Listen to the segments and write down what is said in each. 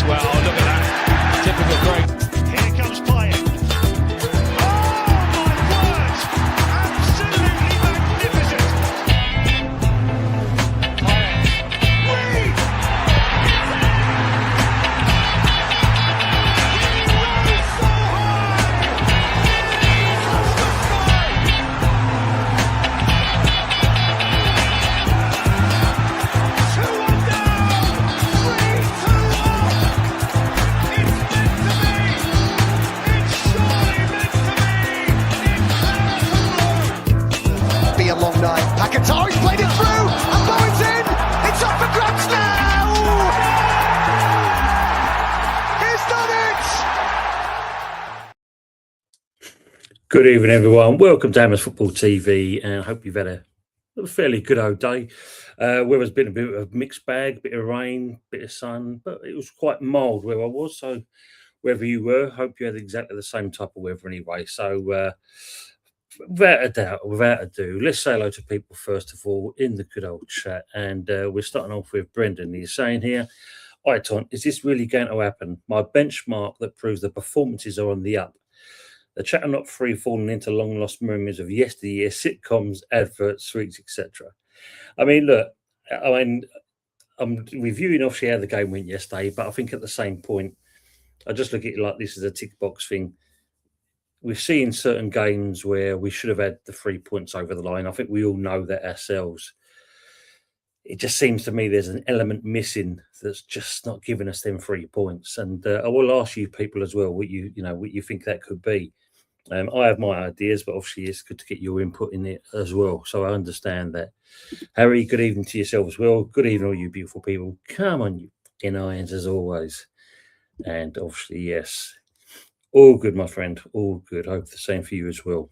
Well, look at that. Typical great. Here comes playing. Oh my word! Absolutely magnificent. Reed! He rose so high! Nearly touched the sky! 2-1 down! 3-2 up! It's meant to be! It's surely meant to be! It's there to Be a long night. Paquetá, he's played it through, and Bowen's in. It's up for grabs now. He's done it. Good evening, everyone. Welcome to Hammers Football TV, and I hope you've had a fairly good old day. Weather's been a bit of a mixed bag, bit of rain, bit of sun, but it was quite mild where I was. So wherever you were, hope you had exactly the same type of weather anyway. So without a doubt, without ado, let's say hello to people first of all in the good old chat. And we're starting off with Brendan. He's saying here, "Hi, Ton, is this really going to happen? My benchmark that proves the performances are on the up. The chat are not free falling into long lost memories of yesteryear, sitcoms, adverts, sweets, etc." I mean, look, I'm reviewing obviously how the game went yesterday, but I think at the same point, I just look at it like this is a tick box thing. We've seen certain games where we should have had the 3 points over the line. I think we all know that ourselves. It just seems to me there's an element missing that's just not giving us them 3 points. And I will ask you people as well what you think that could be. I have my ideas, but obviously it's good to get your input in it as well. So I understand that. Harry, good evening to yourself as well. Good evening, all you beautiful people. Come on, you in irons as always. And obviously, yes, all good, my friend. All good. Hope the same for you as well.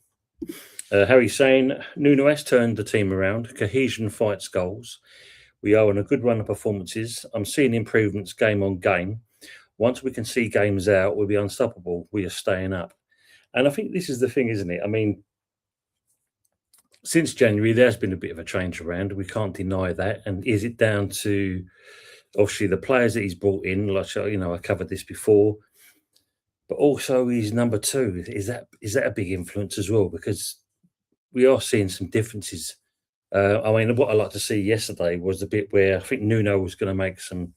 Harry saying, Nuno has turned the team around. Cohesion fights goals. We are on a good run of performances. I'm seeing improvements game on game. Once we can see games out, we'll be unstoppable. We are staying up. And I think this is the thing, isn't it? I mean, since January, there's been a bit of a change around. We can't deny that. And is it down to, obviously, the players that he's brought in? Like, I covered this before. But also his number two. Is that a big influence as well? Because we are seeing some differences. What I like to see yesterday was the bit where I think Nuno was going to make some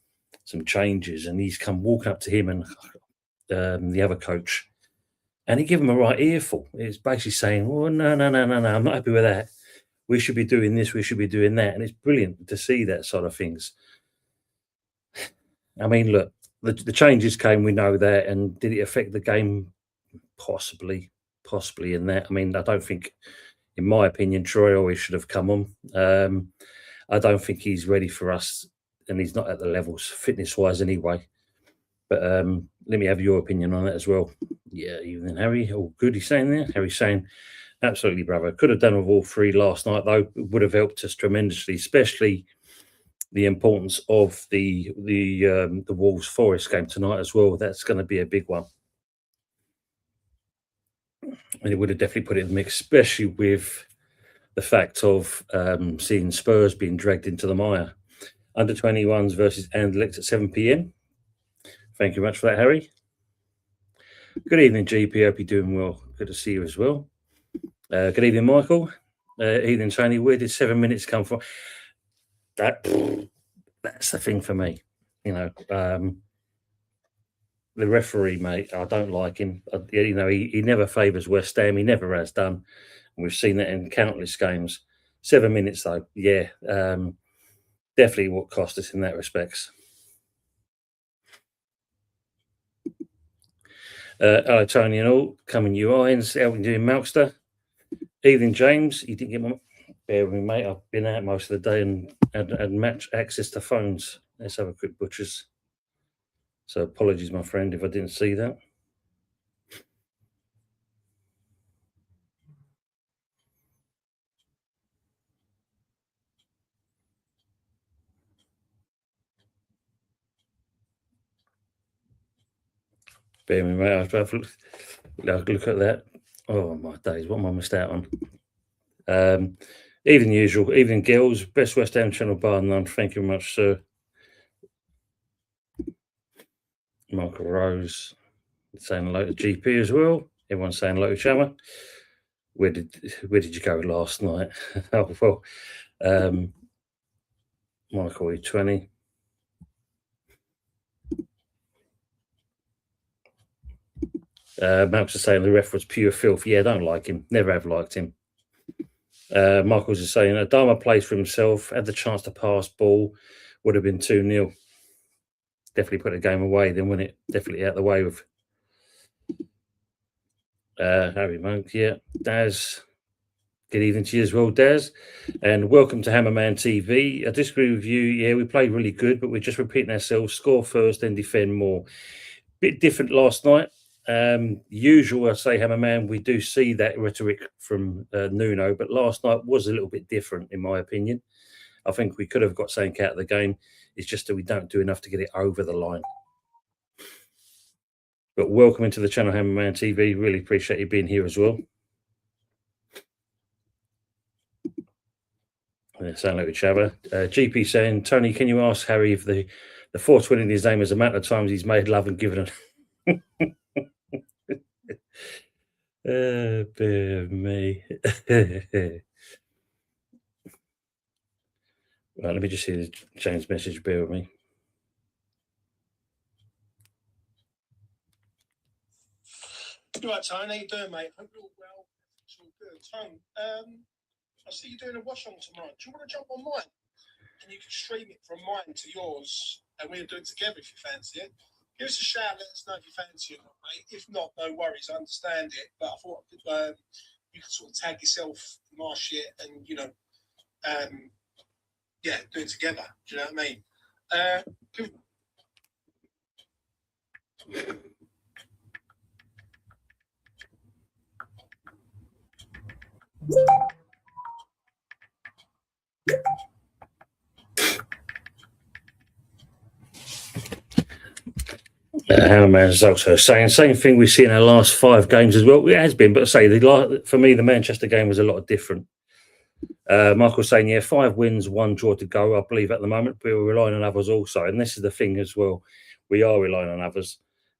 changes, and he's come walking up to him and the other coach, and he gave him a right earful. It's basically saying, "Well, no, I'm not happy with that. We should be doing this. We should be doing that." And it's brilliant to see that sort of things. I mean, look, the changes came. We know that, and did it affect the game? Possibly in that. I mean, I don't think, in my opinion, Troy always should have come on. I don't think he's ready for us, and he's not at the levels fitness-wise anyway. But let me have your opinion on that as well. Yeah, evening, Harry. All good, he's saying there. Harry's saying, absolutely, brother. Could have done with all three last night, though. It would have helped us tremendously, especially the importance of the Wolves Forest game tonight as well. That's going to be a big one. And it would have definitely put it in the mix, especially with the fact of seeing Spurs being dragged into the mire. Under 21s versus Anderlecht at 7 p.m. Thank you very much for that, Harry. Good evening, GP. Hope you're doing well. Good to see you as well. Good evening, Michael. Evening, Tony. Where did 7 minutes come from? That's the thing for me. The referee, mate, I don't like him. He never favours West Ham. He never has done. And we've seen that in countless games. 7 minutes, though, yeah, definitely what cost us in that respects. Hello, Tony and all. Coming you irons. How we doing, Malkster? Evening, James. You didn't get my... Bear with me, mate. I've been out most of the day and had match access to phones. Let's have a quick butchers. So apologies, my friend, if I didn't see that. Bear with me, mate. I'll have a look at that. Oh, my days. What am I missed out on? Evening, usual. Evening, girls. Best West Ham channel bar none. Thank you very much, sir. Michael Rose saying hello to GP as well. Everyone's saying hello to each other. Where did you go last night? Oh well, Michael E20. Max is saying the ref was pure filth. Yeah, I don't like him. Never have liked him. Michael's is saying Adama plays for himself. Had the chance to pass ball. Would have been 2-0. Definitely put the game away then, wouldn't it? Definitely out the way with Harry Monk. Yeah. Daz. Good evening to you as well, Daz. And welcome to Hammerman TV. I disagree with you. Yeah, we played really good, but we're just repeating ourselves. Score first, then defend more. Bit different last night. Usual, I say, Hammerman, we do see that rhetoric from Nuno, but last night was a little bit different, in my opinion. I think we could have got something out of the game. It's just that we don't do enough to get it over the line. But welcome into the channel, Hammerman TV. Really appreciate you being here as well. Sound like each other. GP saying, Tony, can you ask Harry if the 420 in his name is the amount of times he's made love and given it? Bear with me. Right, let me just see the James message. Bear with me. Right, Tony, how you doing, mate? Hope you're all well. It's all good. Tony, I see you doing a wash on tomorrow. Do you want to jump on mine? And you can stream it from mine to yours, and we'll do it together if you fancy it. Give us a shout, let us know if you fancy it or not, mate. If not, no worries, I understand it. But I thought you could sort of tag yourself in my shit and, you know, yeah, do it together. Do you know what I mean? Hammerman is also saying same thing we see in our last 5 games as well. It has been, but I say for me the Manchester game was a lot different. Michael's saying 5 wins, 1 draw to go. I believe at the moment, but we're relying on others also, and this is the thing as well. We are relying on others.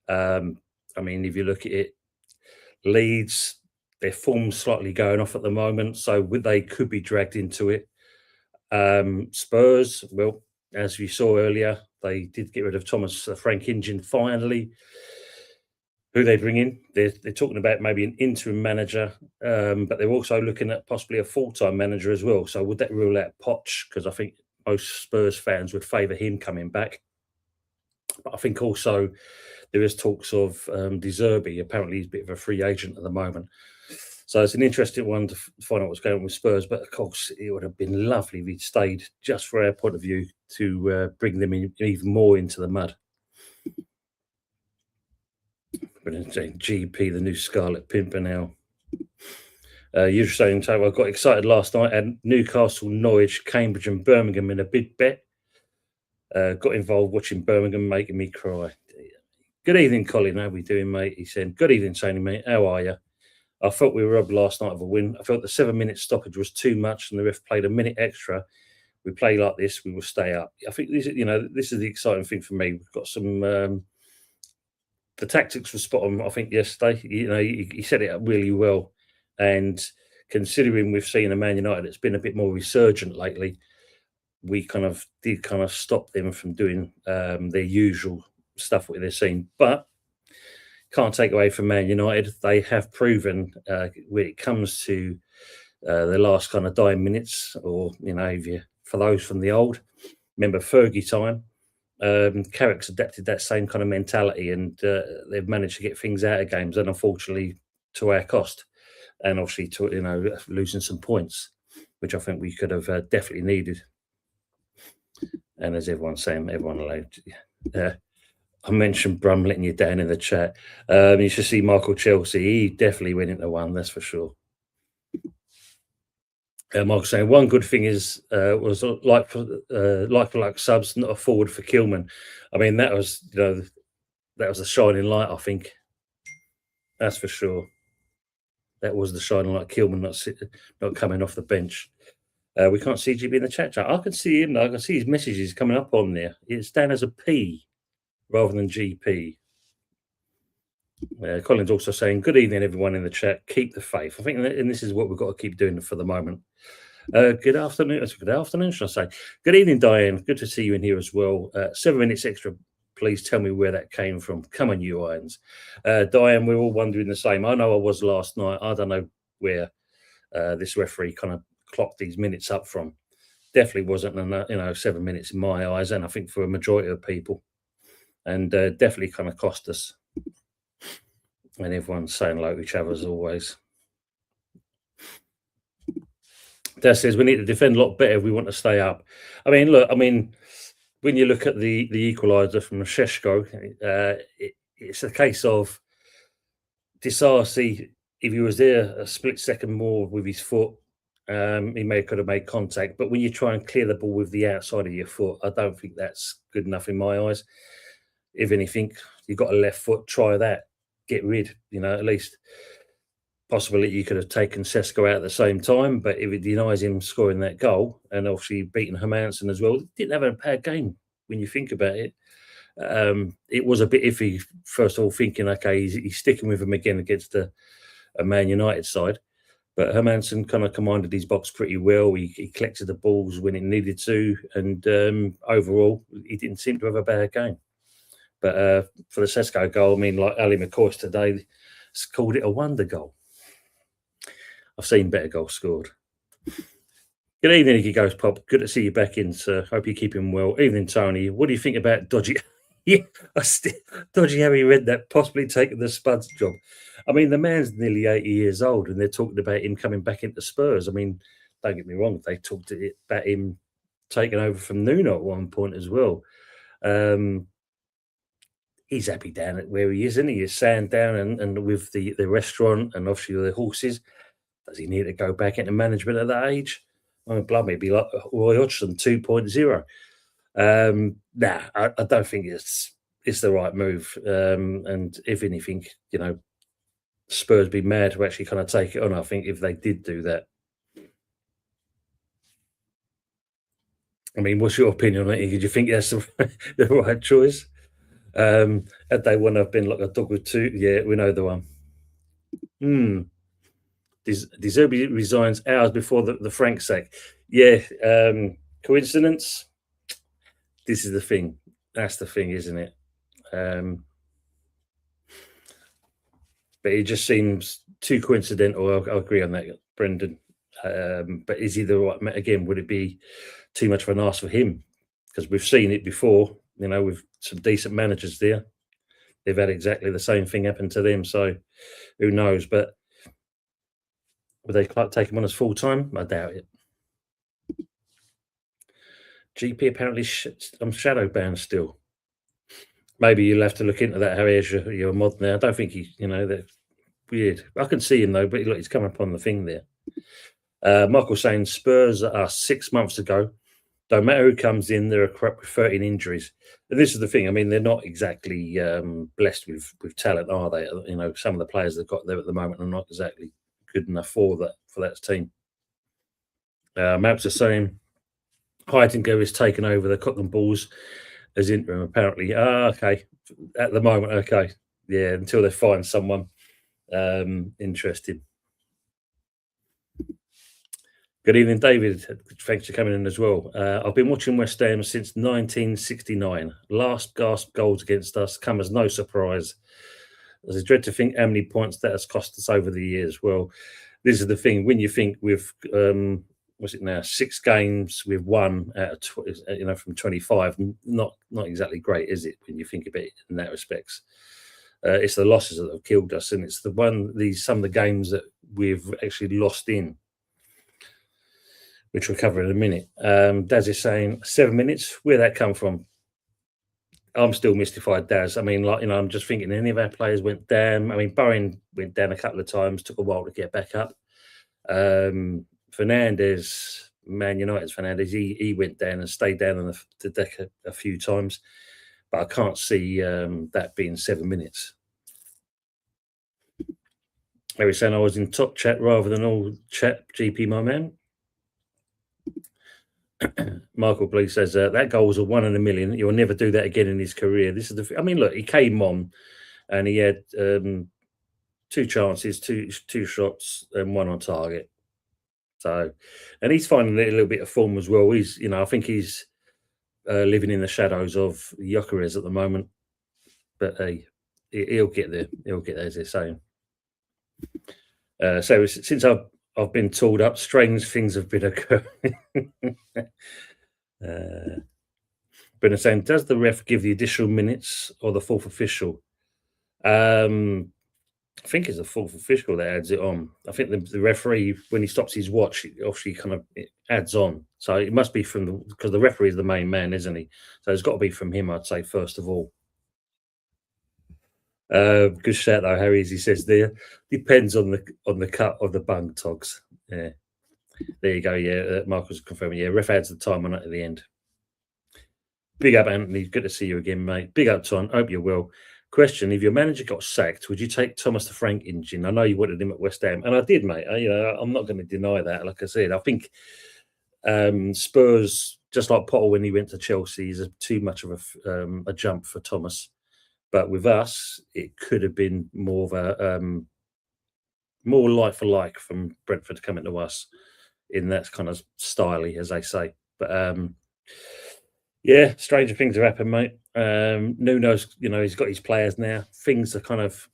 I mean, if you look at it, Leeds, their form's slightly going off at the moment, so they could be dragged into it. Spurs, well, as we saw earlier, they did get rid of Thomas Frank Injin finally. Who they bring in? They're talking about maybe an interim manager, but they're also looking at possibly a full-time manager as well. So would that rule out Poch? Because I think most Spurs fans would favour him coming back. But I think also there is talks of De Zerbi. Apparently he's a bit of a free agent at the moment. So it's an interesting one to find out what's going on with Spurs. But of course, it would have been lovely if he'd stayed, just for our point of view, to bring them in even more into the mud. But GP, the new Scarlet Pimpernel. You're saying, I got excited last night at Newcastle, Norwich, Cambridge, and Birmingham in a big bet. Got involved watching Birmingham, making me cry. Good evening, Colin. How are we doing, mate? He said, good evening, Tony, mate. How are you? I felt we were robbed last night of a win. I felt the 7-minute stoppage was too much and the ref played a minute extra. We play like this, we will stay up. I think this is the exciting thing for me. We've got some the tactics were spot on, I think, yesterday. He set it up really well. And considering we've seen a Man United that's been a bit more resurgent lately, we did stop them from doing their usual stuff what they're seeing. But can't take away from Man United. They have proven when it comes to the last dying minutes, or for those from the old, remember Fergie time. Carrick's adapted that same kind of mentality, and they've managed to get things out of games, and unfortunately to our cost, and obviously to losing some points, which I think we could have definitely needed. And as everyone's saying, everyone allowed. I mentioned Brum letting you down in the chat. You should see Michael Chelsea. He definitely went into one, that's for sure. Michael saying one good thing is was like for subs, not a forward for Kilman. I mean, that was a shining light. I think that's for sure. That was the shining light. Kilman not coming off the bench. We can't see GB in the chat. I can see him. I can see his messages coming up on there. It's down as a P. rather than GP. Colin's also saying, good evening, everyone in the chat. Keep the faith. I think, and this is what we've got to keep doing for the moment. Good afternoon. Good afternoon, should I say. Good evening, Diane. Good to see you in here as well. 7 minutes extra. Please tell me where that came from. Come on, you irons. Diane, we're all wondering the same. I know I was last night. I don't know where this referee kind of clocked these minutes up from. Definitely wasn't enough, 7 minutes in my eyes, and I think for a majority of people. And definitely kind of cost us. And everyone's saying hello to each other as always. Dad says we need to defend a lot better if we want to stay up. I mean, look, when you look at the equaliser from Sheshko, it's a case of Disarcy, if he was there a split second more with his foot, he could have made contact. But when you try and clear the ball with the outside of your foot, I don't think that's good enough in my eyes. If anything, you've got a left foot, try that. Get rid, at least possibly you could have taken Sesko out at the same time, but if it denies him scoring that goal and obviously beating Hermansen as well, didn't have a bad game when you think about it. It was a bit iffy, first of all, thinking, okay, he's sticking with him again against a Man United side. But Hermansen kind of commanded his box pretty well. He collected the balls when it needed to. And overall, he didn't seem to have a bad game. But for the Sesko goal, like Ali McCoy today called it a wonder goal. I've seen better goals scored. Good evening, Nicky Ghost Pop. Good to see you back in, sir. Hope you're keeping well. Evening, Tony. What do you think about Dodgy? Yeah, Dodgy Harry read that, possibly taking the Spuds job. The man's nearly 80 years old, and they're talking about him coming back into Spurs. Don't get me wrong, they talked about him taking over from Nuno at one point as well. He's happy down at where he is, isn't he? He's Sandown and with the restaurant and obviously the horses. Does he need to go back into management at that age? Blimey, it'd be like Roy Hodgson 2.0. I don't think it's the right move. And if anything, Spurs be mad to actually kind of take it on, I think, if they did do that. What's your opinion on it? Do you think that's the right choice? Had they want to have been like a dog with two? Yeah, we know the one. De Zerbi resigns hours before the Frank sack. Yeah, coincidence? This is the thing. That's the thing, isn't it? But it just seems too coincidental. I'll agree on that, Brendan. But is he the right? Again, would it be too much of an ask for him? Because we've seen it before, with some decent managers there. They've had exactly the same thing happen to them. So who knows? But would they take him on as full-time? I doubt it. GP apparently I'm shadow banned still. Maybe you'll have to look into that, Harry, as you're a mod now. I don't think they're weird. I can see him, though, but look, he's coming up on the thing there. Michael saying Spurs are 6 months ago. Don't matter who comes in, they're corrupt with 13 injuries. And this is the thing. They're not exactly blessed with talent, are they? Some of the players they've got there at the moment are not exactly good enough for that team. Maps are saying Heitinger is taking over the Cotton Balls as interim, apparently. Okay. At the moment, okay. Yeah, until they find someone interesting. Good evening, David. Thanks for coming in as well. I've been watching West Ham since 1969. Last gasp goals against us come as no surprise. There's a dread to think how many points that has cost us over the years. Well, this is the thing. When you think with what's it now? 6 games we've won out of from 25. Not exactly great, is it? When you think about it in that respects, it's the losses that have killed us, and it's some of the games that we've actually lost in, which we'll cover in a minute. Daz is saying 7 minutes. Where'd that come from? I'm still mystified, Daz. I'm just thinking any of our players went down. Bowen went down a couple of times, took a while to get back up. Fernandez, Man United's Fernandez, he went down and stayed down on the deck a few times. But I can't see that being 7 minutes. They were saying I was in top chat rather than all chat, GP, my man. Michael Bleak says that goal was a 1 in a million. He'll never do that again in his career. This is I mean, look, he came on and he had 2 chances, two shots, and 1 on target. So, and he's finding a little bit of form as well. He's, I think he's living in the shadows of Gyökeres at the moment, but he'll get there. He'll get there, as they're saying. So since I've been tooled up, strange things have been occurring. Brennan saying, does the ref give the additional minutes or the fourth official? I think it's the fourth official that adds it on. I think the referee, when he stops his watch, it adds on. So it must be because the referee is the main man, isn't he? So it's got to be from him, I'd say, first of all. Good shout though, Harry, as he says there. Depends on the cut of the bung, Togs. Yeah. There you go. Yeah, Michael's confirming. Yeah, ref adds the time on it at the end. Big up, Anthony. Good to see you again, mate. Big up, Ton. Hope you're well. Question: if your manager got sacked, would you take Thomas the Frank engine? I know you wanted him at West Ham, and I did, mate. I'm not going to deny that. Like I said, I think Spurs, just like Potter when he went to Chelsea, is too much of a jump for Thomas. But with us, it could have been more of a more like for like from Brentford coming to us in that kind of styly, as they say. But yeah, stranger things have happened, mate. Nuno's, he's got his players now. Things are kind of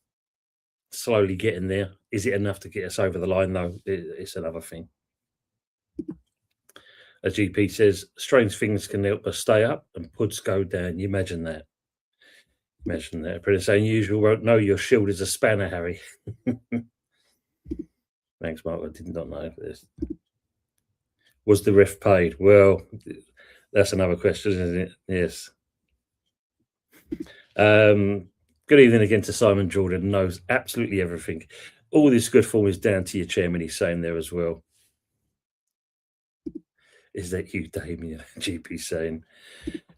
slowly getting there. Is it enough to get us over the line, though? It's another thing. A GP says, strange things can help us stay up and puds go down. You imagine that. Imagine that. Pretty saying, usual won't know your shield is a spanner, Harry. Thanks, Mark. I did not know this. Was the ref paid? Well, that's another question, isn't it? Yes. Good evening again to Simon Jordan. Knows absolutely everything. All this good form is down to your chairman, he's saying there as well. Is that you, Damien? GP saying.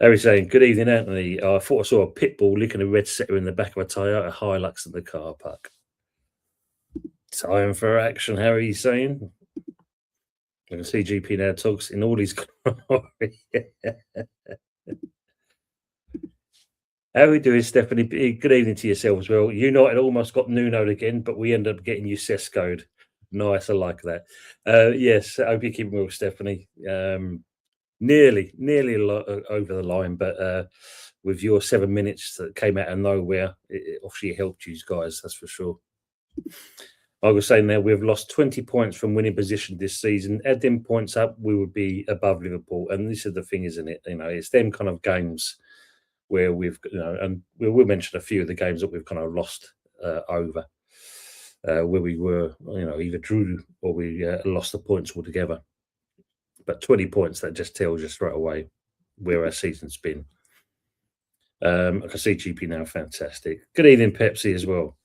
Harry saying, good evening, Anthony. I thought I saw a pit bull licking a red setter in the back of a Toyota Hilux in the car park. Time for action, Harry saying. I can see GP now talks in all his glory. How are we doing, Stephanie? Good evening to yourself as well. United almost got Nuno again, but we ended up getting you Sesko'd. Nice, I like that. Yes, I hope you're keeping well, Stephanie. Nearly over the line, but with your 7 minutes that came out of nowhere, it obviously helped you guys, that's for sure. I was saying there, we've lost 20 points from winning position this season. Add them points up, we would be above Liverpool. And this is the thing, isn't it? It's them kind of games where we've, and we'll mention a few of the games that we've kind of lost over, where we were, either drew or we lost the points altogether. But 20 points, that just tells you straight away where our season's been. I can see GP now, fantastic. Good evening, Pepsi, as well.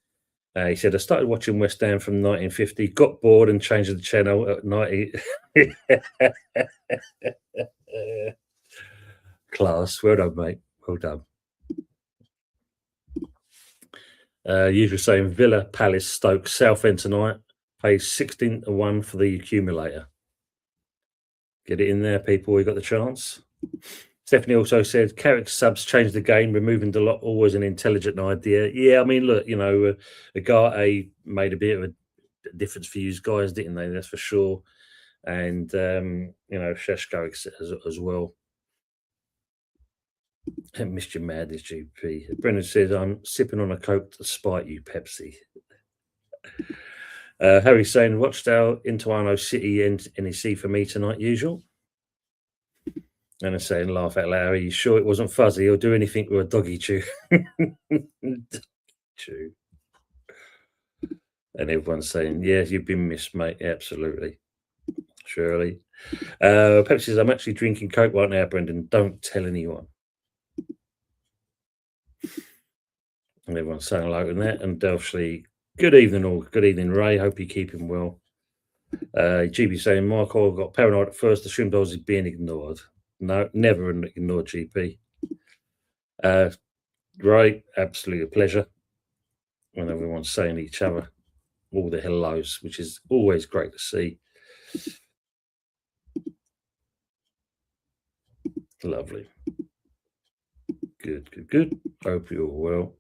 He said, I started watching West Ham from 1950, got bored and changed the channel at 90. Class. Well done, mate. Well done. Usual saying, Villa, Palace, Stoke, Southend tonight. Pays 16-1 for the accumulator. Get it in there, people. We got the chance. Stephanie also said, Carrick subs changed the game, removing the lot, always an intelligent idea. Yeah, I mean, look, Agate made a bit of a difference for you guys, didn't they? That's for sure. And, Sheshko as well. I missed you mad, this GP. Brendan says, I'm sipping on a Coke to spite you, Pepsi. Harry saying, watched our Intuano City and NEC for me tonight, usual. And I'm saying, laugh out loud. Are you sure it wasn't fuzzy or do anything with a doggy chew? Chew. And everyone's saying, yeah, you've been missed, mate. Absolutely. Surely. Pepsi says, I'm actually drinking Coke right now, Brendan. Don't tell anyone. And everyone's saying hello to that. And obviously, good evening all. Good evening, Ray. Hope you're keeping well. GB saying, Michael got paranoid at first, assumed I was being ignored. No, never ignored GP. Ray, absolutely a pleasure. When everyone's saying to each other all the hellos, which is always great to see. Lovely. Good. Hope you're well.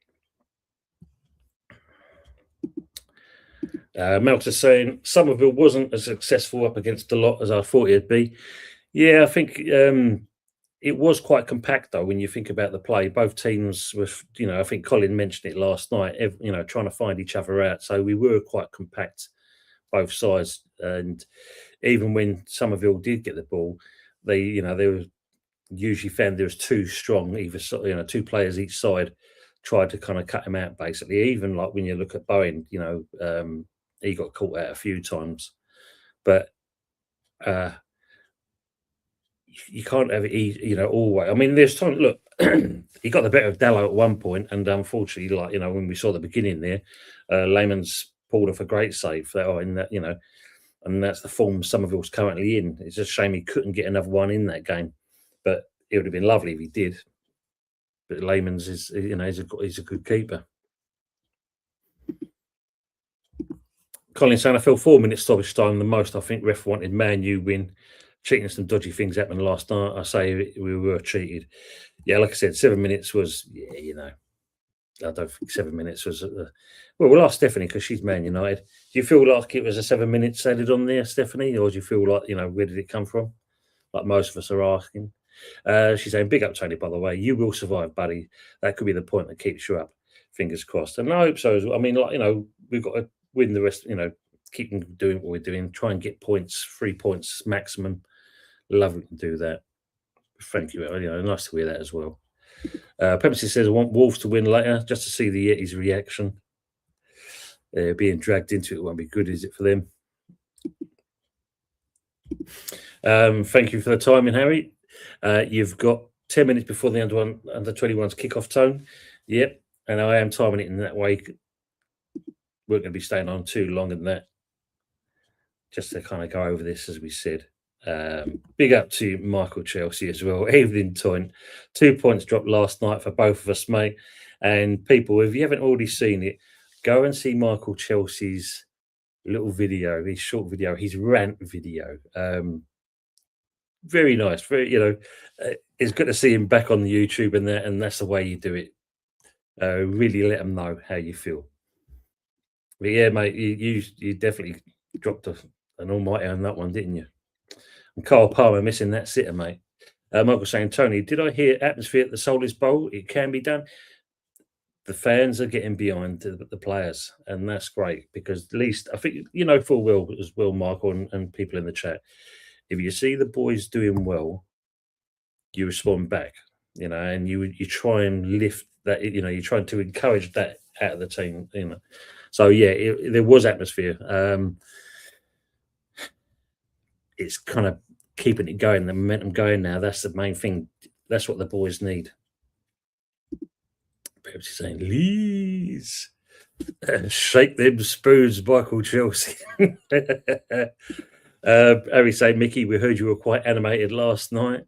Meltzer is saying Somerville wasn't as successful up against the lot as I thought it'd be. Yeah, I think it was quite compact though when you think about the play. Both teams were, I think Colin mentioned it last night. Trying to find each other out. So we were quite compact, both sides. And even when Somerville did get the ball, they were usually found there was too strong, two players each side tried to kind of cut him out basically. Even like when you look at Bowen, he got caught out a few times, but you can't have it easy, always. I mean, there's time. Look, he got the better of Dallow at one point, and unfortunately, when we saw the beginning there, Lehman's pulled off a great save. In that, and that's the form Somerville's currently in. It's a shame he couldn't get another one in that game, but it would have been lovely if he did. But Lehman's he's a good keeper. Colin saying I feel 4 minutes stoppage time the most. I think ref wanted Man U win. Cheating, some dodgy things happened last night. I say we were cheated. Yeah, like I said, 7 minutes was I don't think 7 minutes was. We'll ask Stephanie because she's Man United. Do you feel like it was a 7 minutes added on there, Stephanie, or do you feel like where did it come from? Like most of us are asking. She's saying, "Big up, Tony. By the way, you will survive, buddy. That could be the point that keeps you up. Fingers crossed." And I hope so. I mean, we've got to win the rest. Keep doing what we're doing. Try and get points, 3 points maximum. Love we can do that. Thank you. Nice to hear that as well. Pepsi says, I want Wolves to win later just to see the Yetis' reaction. Being dragged into it won't be good, is it, for them? Thank you for the timing, Harry. You've got 10 minutes before the under 21's kickoff tone. Yep. And I am timing it in that way. We're going to be staying on too long than that. Just to kind of go over this, as we said. Big up to Michael Chelsea as well. Evening Toyn. 2 points dropped last night for both of us, mate. And people, if you haven't already seen it, go and see Michael Chelsea's little video, his short video, his rant video. Very nice. Very, it's good to see him back on the YouTube and that's the way you do it. Really let them know how you feel. But yeah, mate, you definitely dropped an almighty on that one, didn't you? And Carl Palmer missing that sitter, mate. Michael saying, Tony, did I hear atmosphere at the Soulless Bowl? It can be done. The fans are getting behind the players, and that's great because at least I think full well as well, Michael, and people in the chat. If you see the boys doing well, you respond back, and you try and lift that, you're trying to encourage that out of the team, So yeah, there was atmosphere. It's kind of keeping it going, the momentum going now. That's the main thing. That's what the boys need. Perhaps he's saying, Lees, shake them spoons, Michael Chelsea. Harry saying, Mickey, we heard you were quite animated last night.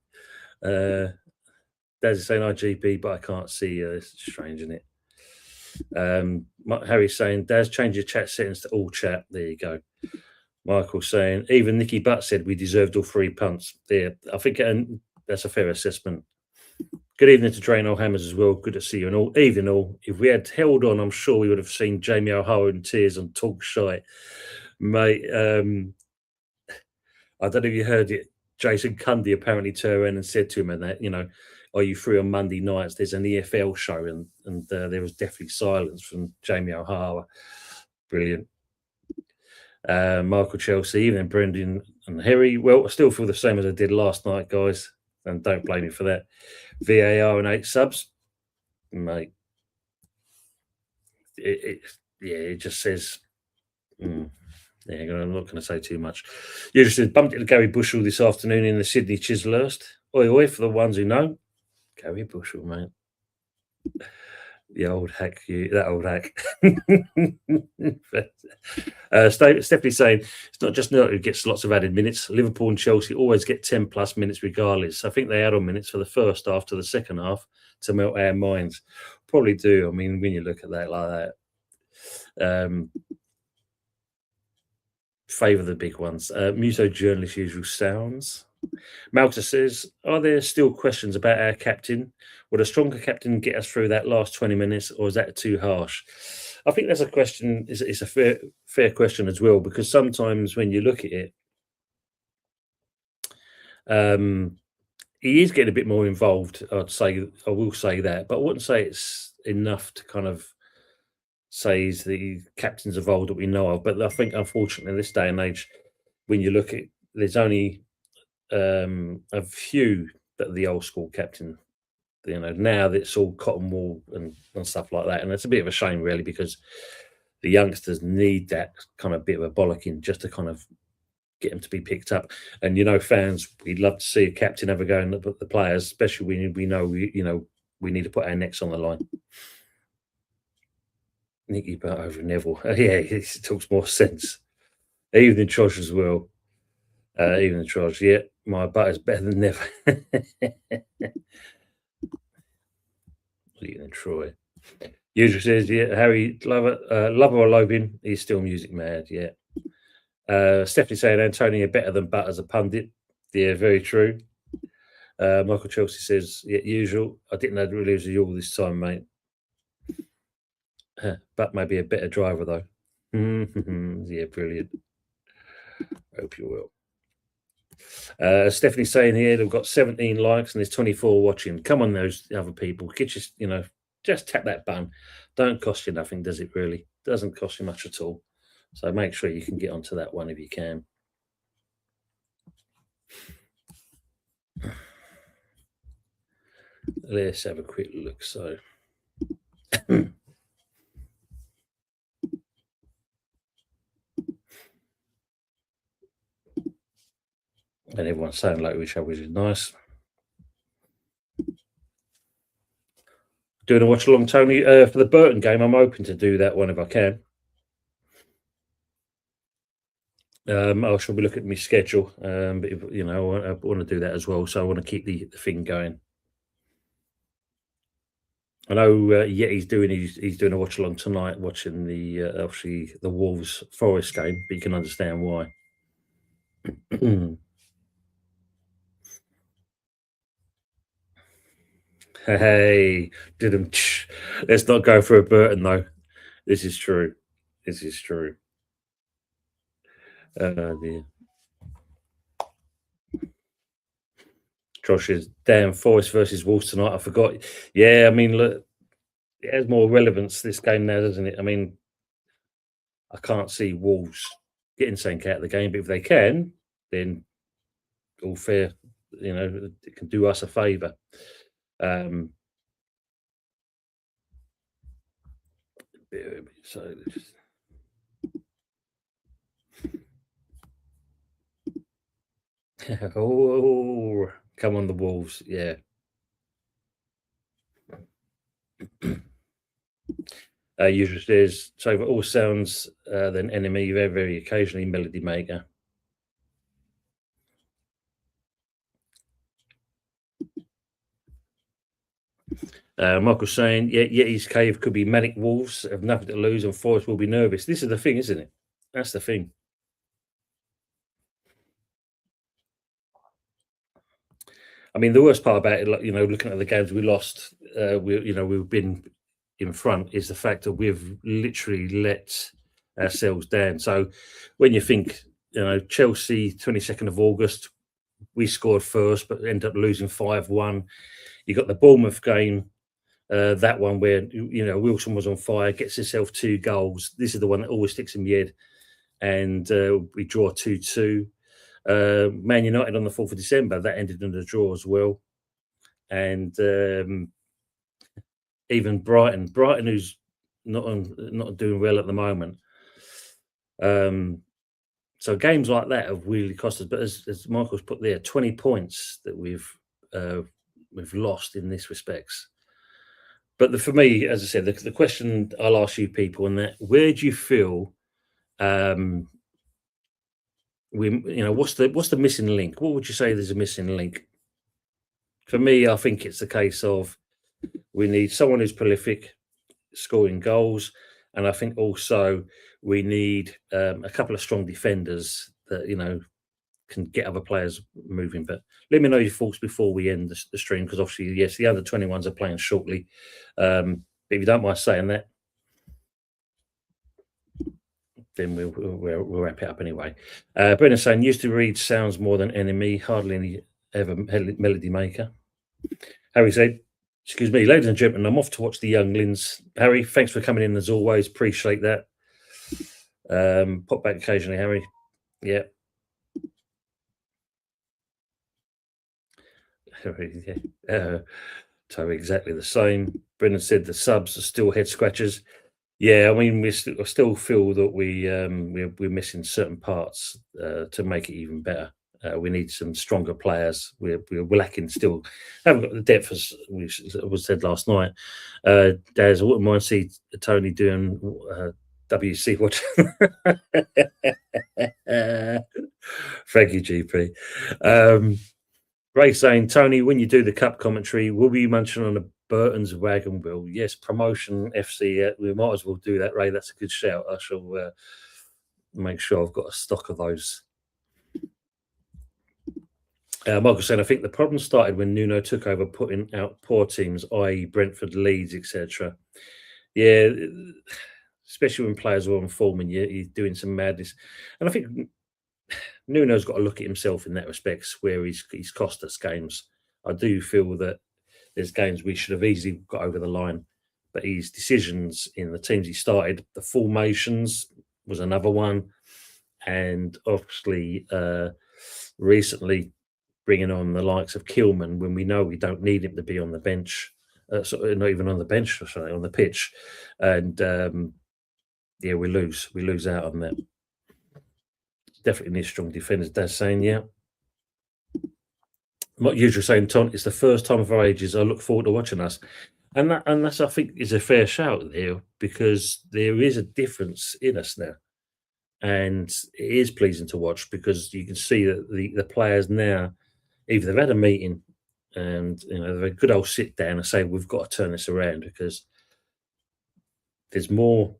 Daz is saying, IGB, but I can't see you. It's strange, isn't it? Harry's saying, Daz, change your chat settings to all chat. There you go. Michael saying, even Nicky Butt said we deserved all 3 punts. There, I think that's a fair assessment. Good evening to Drain Hammers as well. Good to see you. And all, even all, if we had held on, I'm sure we would have seen Jamie O'Hara in tears on Talk Shite. Mate, I don't know if you heard it. Jason Cundy apparently turned around and said to him, and that, are you free on Monday nights? There's an EFL show, and there was definitely silence from Jamie O'Hara. Brilliant. Michael Chelsea, even Brendan and Harry. Well, I still feel the same as I did last night, guys, and don't blame me for that. VAR and 8 subs, mate. It just says. Yeah, I'm not going to say too much. You just said bumped into Gary Bushell this afternoon in the Sydney Chislehurst. Oi, for the ones who know, Gary Bushell, mate. The old hack, that old hack. Stephanie saying it's not just Nuno who gets lots of added minutes. Liverpool and Chelsea always get 10 plus minutes regardless. I think they add on minutes for the first half to the second half to melt our minds. Probably do. I mean, when you look at that like that. Favour the big ones. Muso journalist usual sounds. Malta says, are there still questions about our captain? Would a stronger captain get us through that last 20 minutes, or is that too harsh? I think that's a question. It's a fair question as well, because sometimes when you look at it, he is getting a bit more involved. I will say that, but I wouldn't say it's enough to kind of say he's the captain's involved that we know of. But I think, unfortunately, in this day and age, when you look at, there's only a few that are the old school captain. You know, now that it's all cotton wool and stuff like that, and it's a bit of a shame, really, because the youngsters need that kind of bit of a bollocking just to kind of get them to be picked up. And you know, fans, we'd love to see a captain ever go and the players, especially when we know we need to put our necks on the line. Nicky Butt over Neville, yeah, he talks more sense. Evening Trosh as well. Evening Trosh, yeah, my butt is better than never. Evening Troy. Usually says, yeah, Harry, love or loathe him, he's still music mad, yeah. Stephanie saying Antonio better than Butt as a pundit. Yeah, very true. Michael Chelsea says, yeah, usual. I didn't know it was you all this time, mate. Butt may be a better driver, though. Yeah, brilliant. Hope you will. Stephanie saying here, they've got 17 likes and there's 24 watching. Come on, those other people. Get your, just tap that button. Don't cost you nothing, does it really? Doesn't cost you much at all. So make sure you can get onto that one if you can. Let's have a quick look. So, and everyone's saying like which is nice. Doing a watch along, Tony, for the Burton game. I'm hoping to do that one if I can. I shall be looking at my schedule, but if, I want to do that as well. So I want to keep the thing going. I know he's doing a watch along tonight, watching the obviously the Wolves Forest game, but you can understand why. Hey, didn't. Let's not go for a Burton though. This is true. This is true. Dear. Josh is damn Forest versus Wolves tonight. I forgot. Yeah, I mean, look, it has more relevance this game now, doesn't it? I mean, I can't see Wolves getting sent out of the game, but if they can, then all fair. It can do us a favour. So. Oh, come on, the Wolves. Yeah. Usually says, so for all sounds, then enemy, very, very occasionally melody maker. Michael's saying, yeah, Yeti's cave could be manic wolves, have nothing to lose, and Forest will be nervous. This is the thing, isn't it? That's the thing. I mean, the worst part about it, looking at the games we lost, we've been in front, is the fact that we've literally let ourselves down. So when you think, Chelsea, 22nd of August, we scored first, but ended up losing 5-1. You got the Bournemouth game, that one where, Wilson was on fire, gets himself 2 goals. This is the one that always sticks in my head. And we draw 2-2. Man United on the 4th of December, that ended in a draw as well. And even Brighton, who's not doing well at the moment. So games like that have really cost us. But as Michael's put there, 20 points that we've lost in this respects. But for me, as I said, the question I'll ask you people, and that, where do you feel what's the missing link? What would you say there's a missing link? For me, I think it's a case of we need someone who's prolific, scoring goals, and I think also we need a couple of strong defenders that can get other players moving. But let me know your thoughts before we end the stream, because obviously, yes, the under 21s are playing shortly. But if you don't mind saying that, then we'll wrap it up anyway. Brendan's saying, used to read sounds more than enemy, hardly any ever melody maker. Harry said, excuse me, ladies and gentlemen, I'm off to watch the younglings. Harry, thanks for coming in as always. Appreciate that. Pop back occasionally, Harry. Yeah. So exactly the same. Brendan said the subs are still head scratchers. Yeah, I mean, I still feel that we're missing certain parts to make it even better. We need some stronger players. We're lacking still. Haven't got the depth, as was said last night. Daz, I wouldn't mind see Tony doing WC watch. Thank you, GP. Ray saying, Tony, when you do the cup commentary, will you mention on the Burton's wagon wheel? Yes, promotion FC. We might as well do that, Ray. That's a good shout. I shall make sure I've got a stock of those. Michael saying, I think the problem started when Nuno took over putting out poor teams, i.e. Brentford, Leeds, etc. Yeah, especially when players are on form and you're doing some madness. And I think Nuno's got to look at himself in that respect, where he's cost us games. I do feel that there's games we should have easily got over the line, but his decisions in the teams he started, the formations was another one, and obviously recently bringing on the likes of Kilman when we know we don't need him to be on the bench, not even on the bench, or something, on the pitch, and yeah, we lose out on that. Definitely need strong defenders. Dad's saying, yeah. What usually saying, Ton, it's the first time for ages. I look forward to watching us, and that's I think is a fair shout there, because there is a difference in us now, and it is pleasing to watch because you can see that the players now, either they've had a meeting and they've had a good old sit down and say we've got to turn this around, because there's more.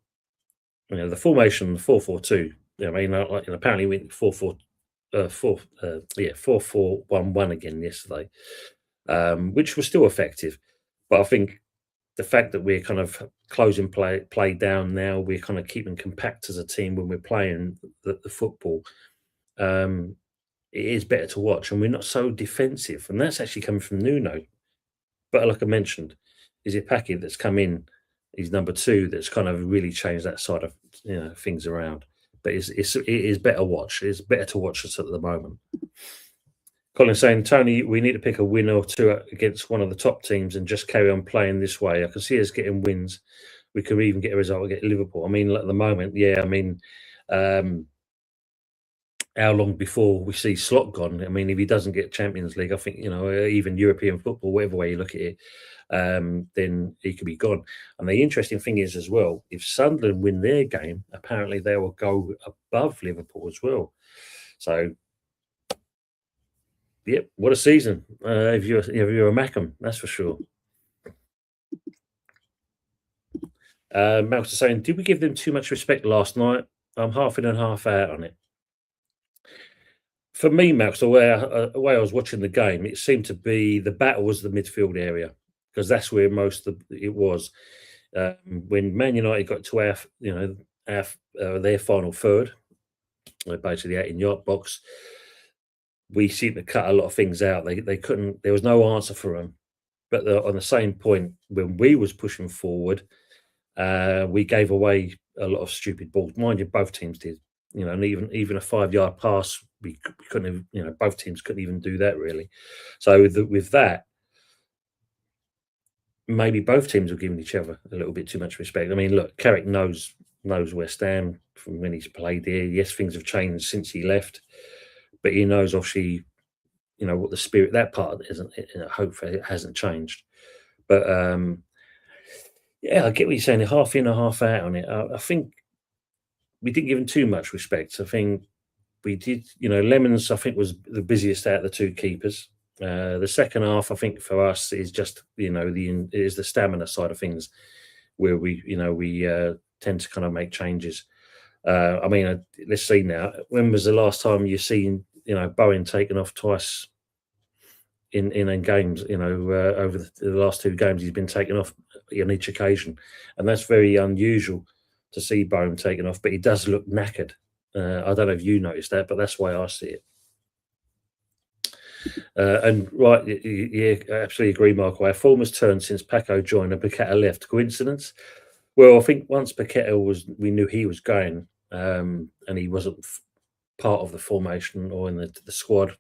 The formation 4-4-2. I mean, apparently we went 4-4-1-1 again yesterday, which was still effective. But I think the fact that we're kind of closing play down now, we're kind of keeping compact as a team when we're playing the football. It is better to watch, and we're not so defensive, and that's actually coming from Nuno. But like I mentioned, is it Paquet that's come in? He's number 2 that's kind of really changed that side of things around. But it is better watch. It's better to watch us at the moment. Colin saying, Tony, we need to pick a win or two against one of the top teams and just carry on playing this way. I can see us getting wins. We could even get a result against Liverpool. I mean, at the moment, yeah. I mean, how long before we see Slot gone? I mean, if he doesn't get Champions League, I think even European football, whatever way you look at it, then he could be gone. And the interesting thing is as well, if Sunderland win their game, apparently they will go above Liverpool as well. So, yep, what a season! If you're a Mackham, that's for sure. Mouse is saying, did we give them too much respect last night? I'm half in and half out on it. For me, Max, the way I was watching the game, it seemed to be the battle was the midfield area, because that's where most of it was. When Man United got to their final third, basically out in yacht box, we seemed to cut a lot of things out. They couldn't. There was no answer for them. But on the same point, when we was pushing forward, we gave away a lot of stupid balls. Mind you, both teams did. And even a 5-yard pass, we couldn't have, both teams couldn't even do that really. So with that, maybe both teams were giving each other a little bit too much respect. I mean, look, Carrick knows West Ham from when he's played there. Yes, things have changed since he left, but he knows obviously, what the spirit, that part isn't. Hopefully, it hasn't changed. But yeah, I get what you're saying. Half in or half out on it. I think we didn't give him too much respect. I think we did. Lemons, I think, was the busiest out of the 2 keepers. The second half, I think, for us is just is the stamina side of things, where we tend to kind of make changes. I mean, let's see now. When was the last time you seen Bowen taken off twice in games. Over the last 2 games, he's been taken off on each occasion, and that's very unusual to see Bowen taken off. But he does look knackered. I don't know if you noticed that, but that's why I see it. And right, yeah, absolutely agree, Michael. Our form has turned since Paco joined and Paqueta left. Coincidence? Well, I think once Paqueta we knew he was going, and he wasn't part of the formation or in the squad.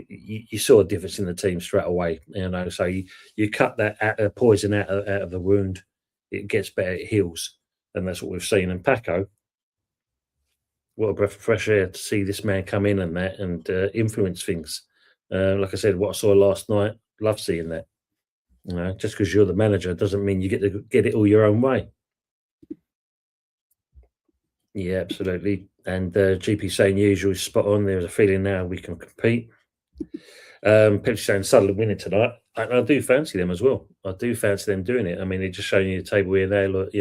You saw a difference in the team straight away. So you cut that poison out of the wound, it gets better, it heals, and that's what we've seen. And Paco, what a breath of fresh air to see this man come in and influence things. Like I said, what I saw last night, love seeing that. Just because you're the manager doesn't mean you get to get it all your own way. Yeah, absolutely. And GP saying usual is spot on. There's a feeling now we can compete. Pepsi saying Sutherland winning tonight. I do fancy them as well. I do fancy them doing it. I mean, they're just showing you the table here now. Look,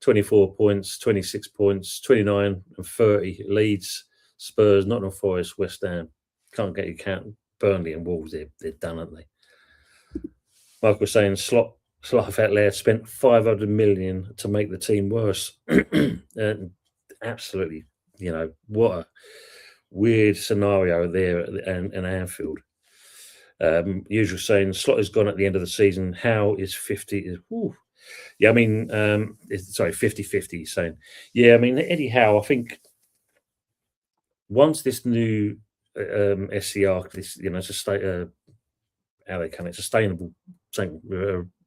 24 points, 26 points, 29 and 30. Leeds, Spurs, Nottingham Forest, West Ham. Can't get you counting. Burnley and Wolves, they're done, aren't they? Michael was saying Slot Outlaw spent 500 million to make the team worse. Absolutely, what a weird scenario there in Anfield. Usual saying Slot is gone at the end of the season. Howe is 50. Yeah, I mean, 50-50 saying. Yeah, I mean, Eddie Howe, I think once this new SCR, this, it's how they can sustainable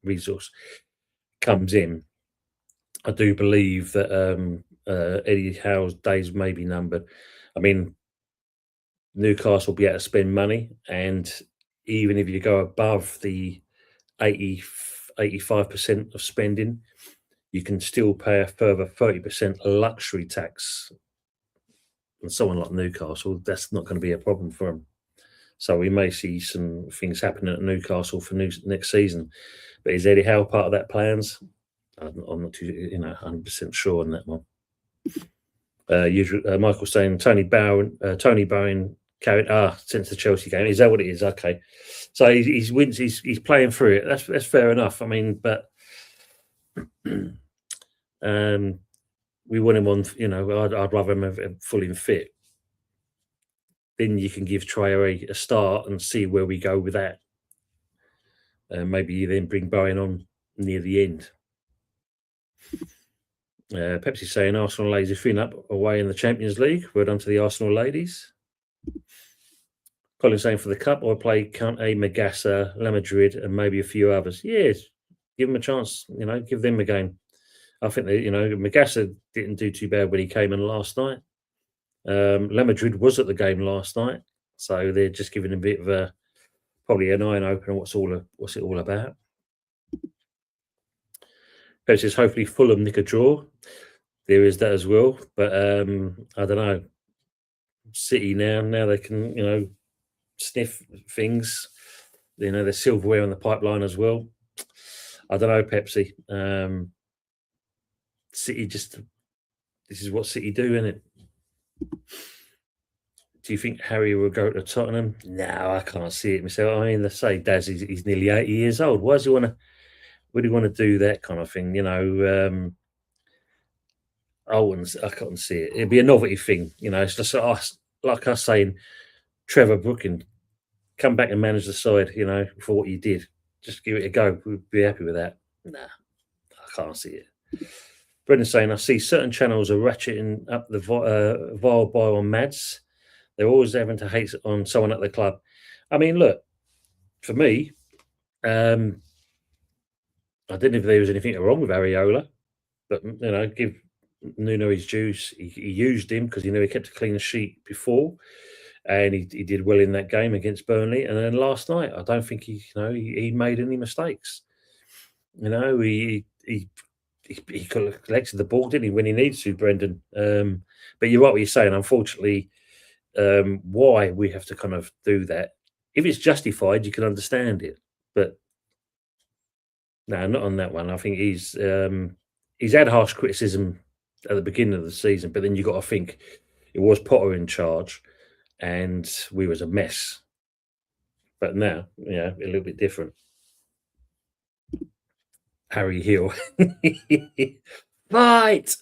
resource comes in, I do believe that Eddie Howe's days may be numbered. I mean, Newcastle will be able to spend money, and even if you go above the 85% of spending, you can still pay a further 30% luxury tax. And someone like Newcastle, that's not going to be a problem for them. So we may see some things happening at Newcastle for next season. But is Eddie Howe part of that plans? I'm not too 100% sure on that one. Michael saying Tony Bowen carried since the Chelsea game. Is that what it is? Okay, so he's wins. He's playing through it. That's fair enough. I mean, but we want him on. I'd rather him have fully fit. Then you can give Traore a start and see where we go with that. Maybe you then bring Bowen on near the end. Pepsi saying Arsenal ladies are feeling up away in the Champions League. Well done to the Arsenal ladies. Colin saying for the cup, I'll play Kante, Magassa, La Madrid, and maybe a few others. Yes, give them a chance. Give them a game. I think that Magassa didn't do too bad when he came in last night. La Madrid was at the game last night, so they're just giving a bit of probably an eye opener. What's it all about? Pepsi says hopefully Fulham nick a draw. There is that as well, but I don't know. City now they can sniff things. There's silverware in the pipeline as well. I don't know, Pepsi. City this is what City do, isn't it? Do you think Harry will go to Tottenham? No, I can't see it myself. I mean, they say Daz he's nearly 80 years old. Why does he want to? Would he want to do that kind of thing? I can't see it. It'd be a novelty thing. It's just like us saying, Trevor Brooking, come back and manage the side. For what you did, just give it a go. We'd be happy with that. Nah, I can't see it. Brendan's saying, I see certain channels are ratcheting up the vile buy on Mads. They're always having to hate on someone at the club. I mean, look, for me, I didn't know if there was anything wrong with Areola, but give Nuno his juice. He used him because he kept a clean sheet before, and he did well in that game against Burnley. And then last night, I don't think he made any mistakes. He collected the ball, didn't he, when he needs to, Brendan? But you're right what you're saying. Unfortunately, why we have to kind of do that. If it's justified, you can understand it. But no, not on that one. I think he's had harsh criticism at the beginning of the season, but then you've got to think it was Potter in charge, and we was a mess. But now, a little bit different. Harry Hill. Fight!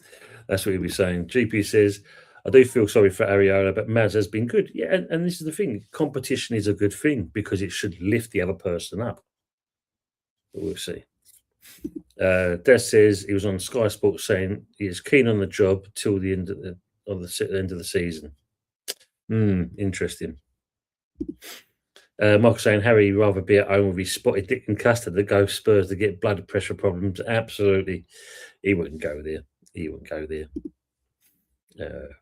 That's what he'll be saying. GP says, I do feel sorry for Ariola, but Maz has been good. Yeah, and this is the thing. Competition is a good thing because it should lift the other person up. But we'll see. Des says he was on Sky Sports saying he is keen on the job till the end of the season. Interesting. Michael saying Harry rather be at home with his spotted dick and custard than go Spurs to get blood pressure problems. Absolutely, he wouldn't go there.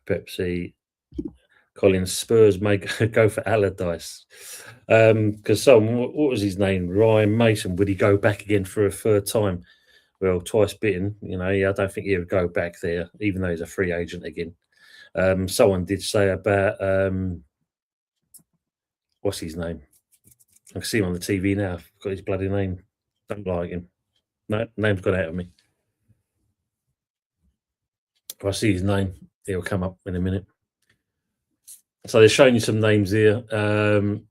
Pepsi. Collins Spurs may go for Allardyce because what was his name? Ryan Mason. Would he go back again for a third time? Well, twice bitten. I don't think he would go back there, even though he's a free agent again. Someone did say about what's his name? I can see him on the TV now. I've got his bloody name. Don't like him. No, name's gone out of me. If I see his name, he'll come up in a minute. So they're showing you some names here.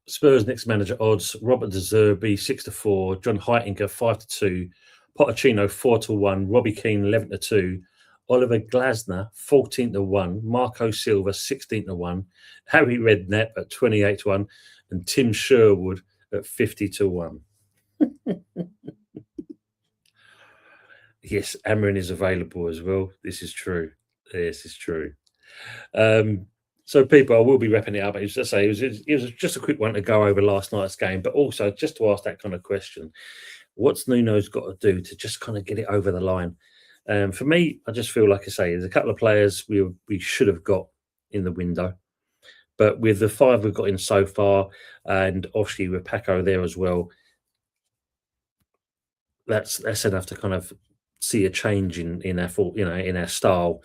Spurs next manager odds: Robert De Zerbi 6-4, John Heitinga 5-2, Pochettino 4-1, Robbie Keane 11-2, Oliver Glasner 14-1, Marco Silva 16-1, Harry Redknapp at 28-1, and Tim Sherwood at 50-1. Yes, Amarin is available as well. This is true. So, people, I will be wrapping it up. It was just a quick one to go over last night's game, but also just to ask that kind of question: what's Nuno's got to do to just kind of get it over the line? For me, I just feel like I say, there's a couple of players we should have got in the window, but with the 5 we've got in so far, and obviously with Paco there as well, that's enough to kind of see a change in our in our style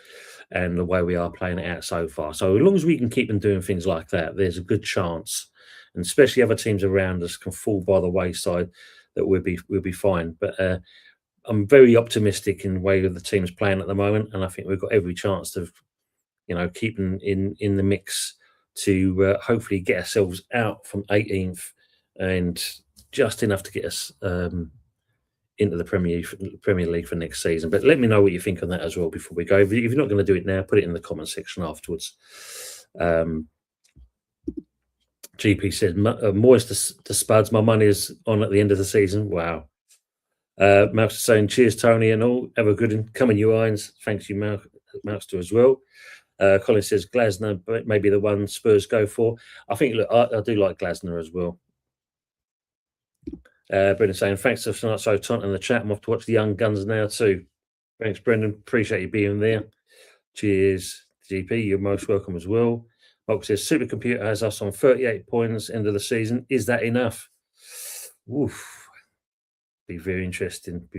and the way we are playing it out so far. So as long as we can keep them doing things like that, there's a good chance, and especially other teams around us can fall by the wayside, that we'll be fine. But I'm very optimistic in the way that the team's playing at the moment, and I think we've got every chance to, keep them in the mix to hopefully get ourselves out from 18th and just enough to get us into the Premier League for next season. But let me know what you think on that as well before we go. If you're not going to do it now, put it in the comment section afterwards. GP said, Moist to Spuds, my money is on at the end of the season. Wow. Mouse is saying, cheers, Tony, and all. Have a good one. Come in, you irons. Thanks you, Mouse, as well. Colin says, Glasner maybe the one Spurs go for. I think, look, I do like Glasner as well. Brendan saying, thanks for tonight, so Tont in the chat. I'm off to watch the Young Guns now too. Thanks, Brendan. Appreciate you being there. Cheers, GP. You're most welcome as well. Mark says, Supercomputer has us on 38 points end of the season. Is that enough? Oof. Be very interesting.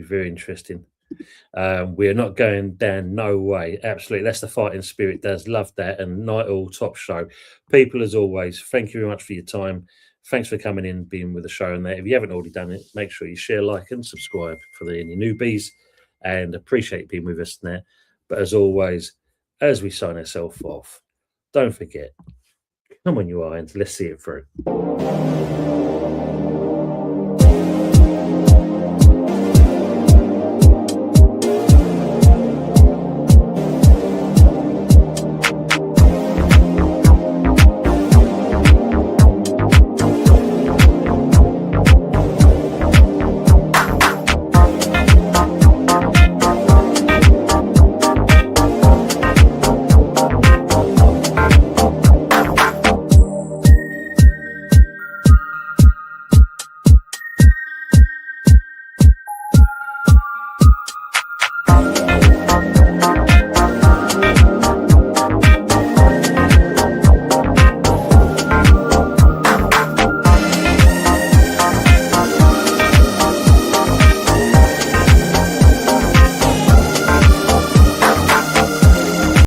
We're not going down, no way. Absolutely. That's the fighting spirit. Does love that. And night all top show. People, as always, thank you very much for your time. Thanks for coming in, being with the show and that. If you haven't already done it, make sure you share, like, and subscribe for any newbies. And appreciate being with us there. But as always, as we sign ourselves off, don't forget, come on, you irons, let's see it through.